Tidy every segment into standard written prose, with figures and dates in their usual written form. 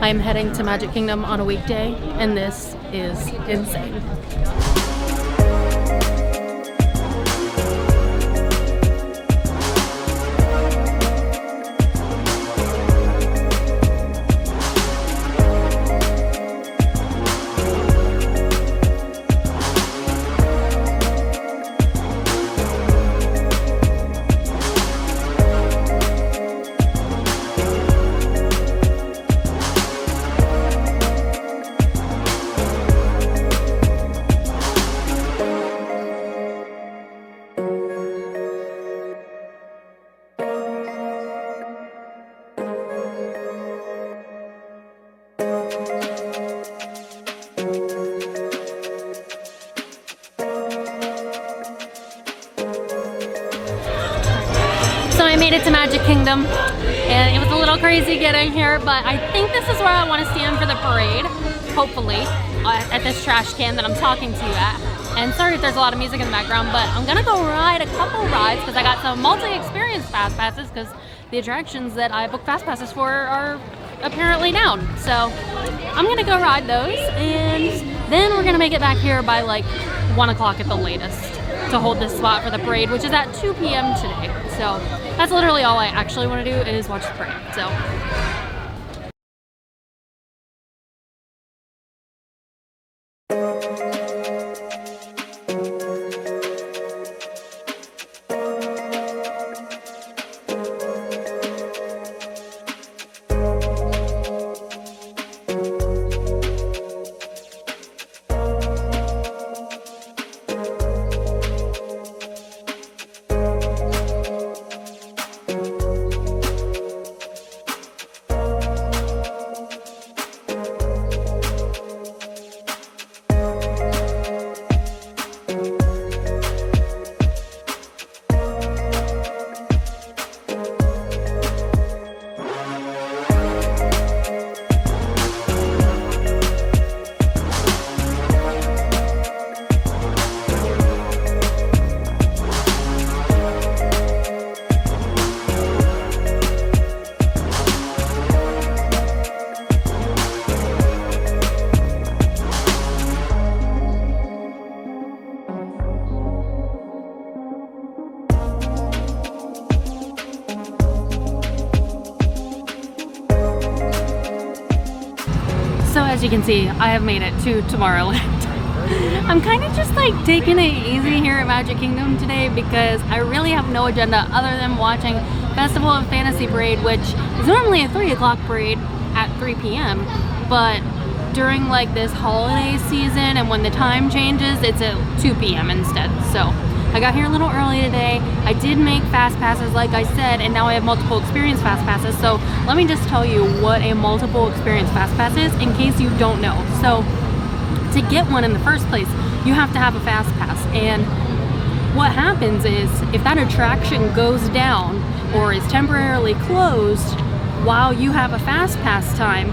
I am heading to Magic Kingdom on a weekday, and this is insane. I made it to Magic Kingdom, and it was a little crazy getting here, but I think this is where I want to stand for the parade, hopefully, at this trash can that I'm talking to you at. And sorry if there's a lot of music in the background, but I'm gonna go ride a couple rides because I got some multi-experience fast passes because the attractions that I booked fast passes for are apparently down. So I'm gonna go ride those, and then we're gonna make it back here by like 1 o'clock at the latest to hold this spot for the parade, which is at 2 p.m. today. So that's literally all I actually want to do is watch the parade. So. So as you can see, I have made it to Tomorrowland. I'm kind of just like taking it easy here at Magic Kingdom today because I really have no agenda other than watching Festival of Fantasy Parade, which is normally a 3 o'clock parade at 3 p.m. But during like this holiday season and when the time changes, it's at 2 p.m. instead. So I got here a little early today. I did make fast passes like I said, and now I have multiple experience fast passes. So let me just tell you what a multiple experience fast pass is in case you don't know. So to get one in the first place, you have to have a fast pass. And what happens is if that attraction goes down or is temporarily closed while you have a fast pass time,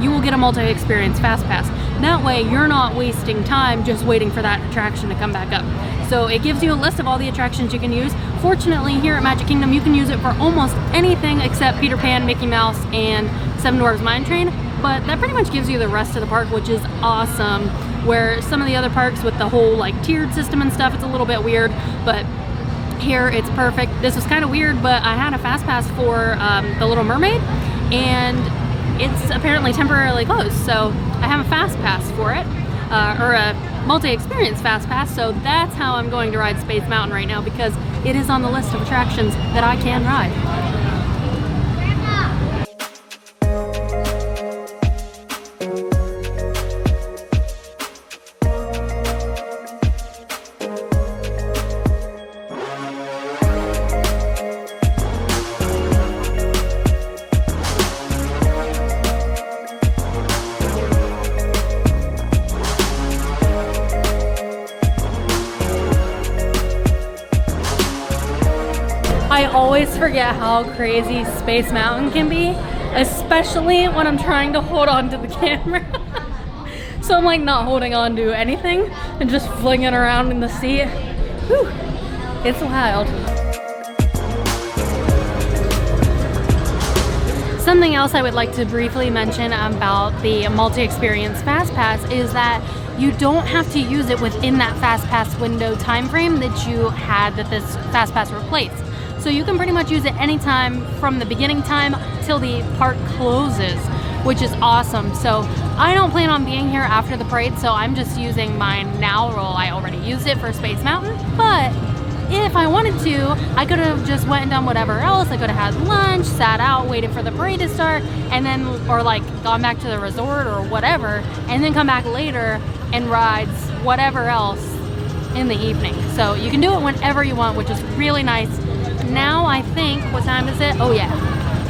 you will get a multi-experience fast pass. That way you're not wasting time just waiting for that attraction to come back up. So it gives you a list of all the attractions you can use. Fortunately, here at Magic Kingdom, you can use it for almost anything except Peter Pan, Mickey Mouse, and Seven Dwarfs Mine Train. But that pretty much gives you the rest of the park, which is awesome. Where some of the other parks with the whole like tiered system and stuff, it's a little bit weird, but here it's perfect. This was kind of weird, but I had a fast pass for The Little Mermaid, and it's apparently temporarily closed, so I have a fast pass for it, or a multi-experience fast pass, so that's how I'm going to ride Space Mountain right now because it is on the list of attractions that I can ride. I always forget how crazy Space Mountain can be, especially when I'm trying to hold on to the camera. So I'm like not holding on to anything and just flinging around in the seat. Whew, it's wild. Something else I would like to briefly mention about the multi-experience Fast Pass is that you don't have to use it within that Fast Pass window time frame that you had that this Fast Pass replaced. So you can pretty much use it anytime from the beginning time till the park closes, which is awesome. So I don't plan on being here after the parade, so I'm just using mine now. Well, I already used it for Space Mountain, but if I wanted to, I could have just went and done whatever else. I could have had lunch, sat out, waited for the parade to start, and then, or like gone back to the resort or whatever, and then come back later and rides whatever else in the evening. So you can do it whenever you want, which is really nice. Now I think, what time is it? Oh yeah,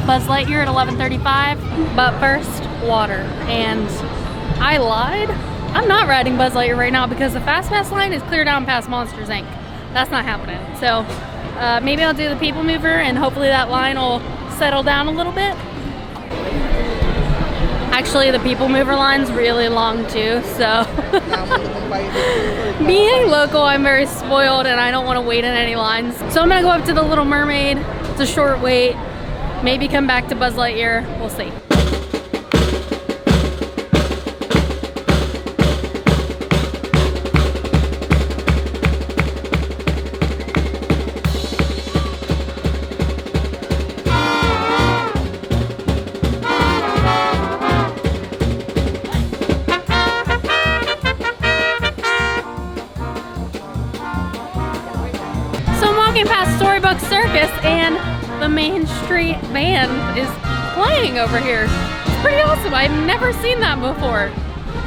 Buzz Lightyear at 11:35. But first, water. And I lied. I'm not riding Buzz Lightyear right now because the Fast Pass line is clear down past Monsters Inc. That's not happening. So maybe I'll do the People Mover and hopefully that line will settle down a little bit. Actually, the People Mover line's really long too, so being local, I'm very spoiled and I don't want to wait in any lines. So I'm gonna go up to the Little Mermaid. It's a short wait. Maybe come back to Buzz Lightyear. We'll see. Past Storybook Circus and the Main Street Band is playing over here. It's pretty awesome. I've never seen that before.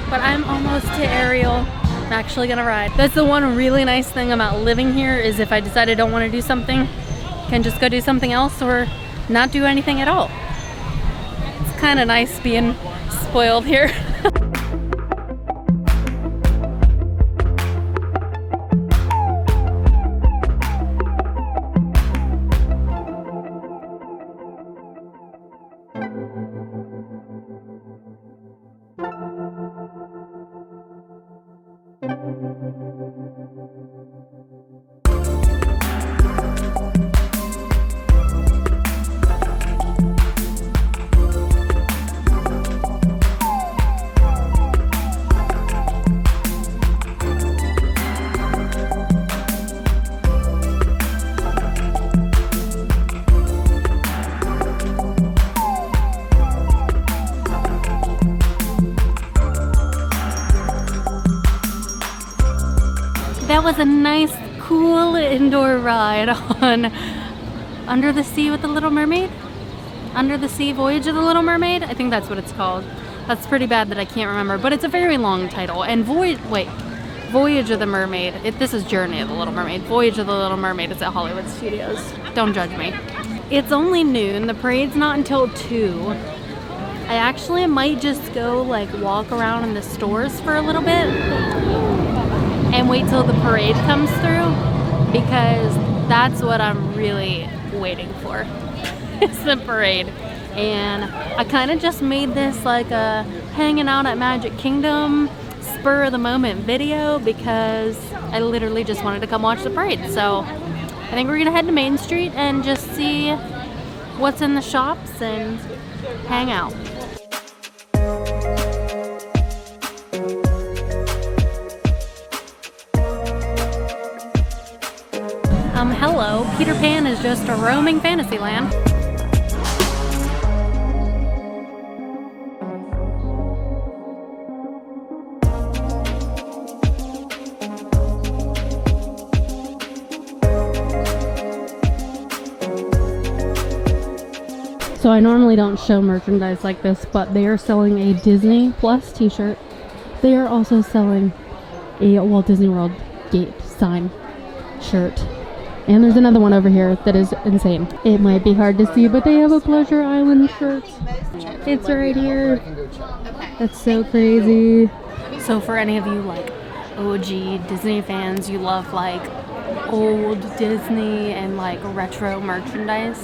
But I'm almost to Ariel. I'm actually gonna ride. That's the one really nice thing about living here is if I decide I don't want to do something, I can just go do something else or not do anything at all. It's kind of nice being spoiled here. That was a nice, cool indoor ride on Under the Sea with the Little Mermaid? Under the Sea Voyage of the Little Mermaid? I think that's what it's called. That's pretty bad that I can't remember, but it's a very long title. And Voyage of the Mermaid. This is Journey of the Little Mermaid. Voyage of the Little Mermaid is at Hollywood Studios. Don't judge me. It's only noon. The parade's not until 2. I actually might just go like walk around in the stores for a little bit and wait till the parade comes through because that's what I'm really waiting for. It's the parade. And I kind of just made this like a hanging out at Magic Kingdom spur of the moment video because I literally just wanted to come watch the parade. So I think we're gonna head to Main Street and just see what's in the shops and hang out. Hello, Peter Pan is just a roaming fantasy land. So I normally don't show merchandise like this, but they are selling a Disney Plus t-shirt. They are also selling a Walt Disney World gate sign shirt. And there's another one over here that is insane. It might be hard to see, but they have a Pleasure Island shirt. It's right here. That's so crazy. So for any of you like OG Disney fans, you love like old Disney and like retro merchandise,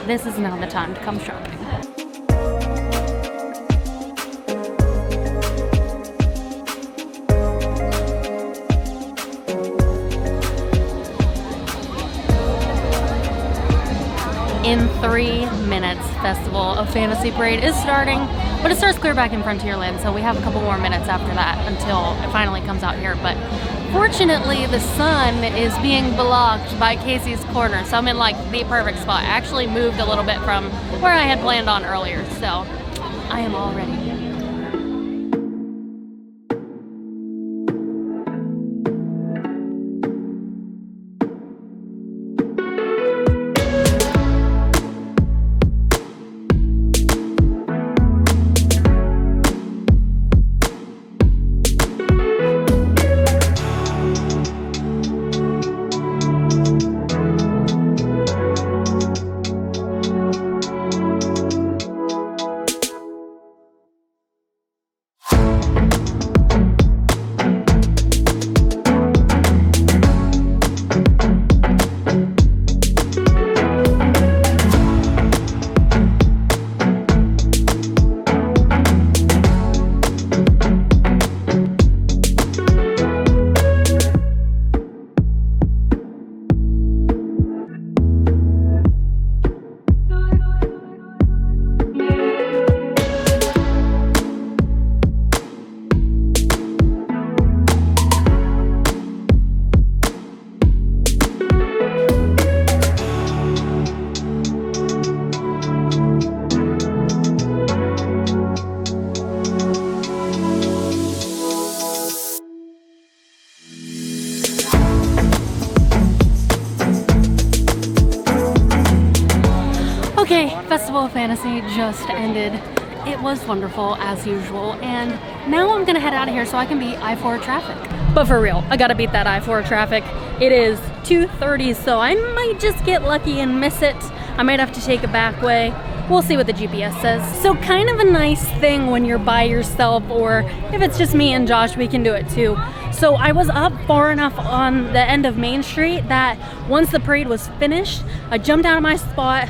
this is now the time to come shopping. In 3 minutes. Festival of Fantasy Parade is starting, but it starts clear back in Frontierland, so we have a couple more minutes after that until it finally comes out here. But fortunately, the sun is being blocked by Casey's Corner, so I'm in like the perfect spot. I actually moved a little bit from where I had planned on earlier, so I am all ready. Okay, Festival of Fantasy just ended. It was wonderful as usual, and now I'm gonna head out of here so I can beat I-4 traffic. But for real, I gotta beat that I-4 traffic. It is 2:30, so I might just get lucky and miss it. I might have to take a back way. We'll see what the GPS says. So kind of a nice thing when you're by yourself, or if it's just me and Josh, we can do it too. So I was up far enough on the end of Main Street that once the parade was finished, I jumped out of my spot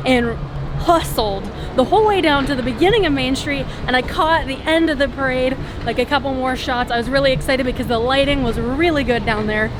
and hustled the whole way down to the beginning of Main Street, and I caught the end of the parade, like a couple more shots. I was really excited because the lighting was really good down there.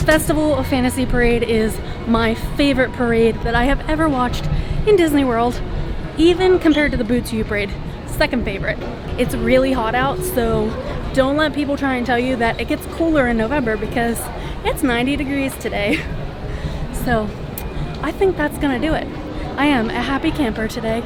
Festival of Fantasy Parade is my favorite parade that I have ever watched in Disney World, even compared to the Boo to You Parade. Second favorite. It's really hot out, so don't let people try and tell you that it gets cooler in November, because it's 90 degrees today. So I think that's gonna do it. I am a happy camper today.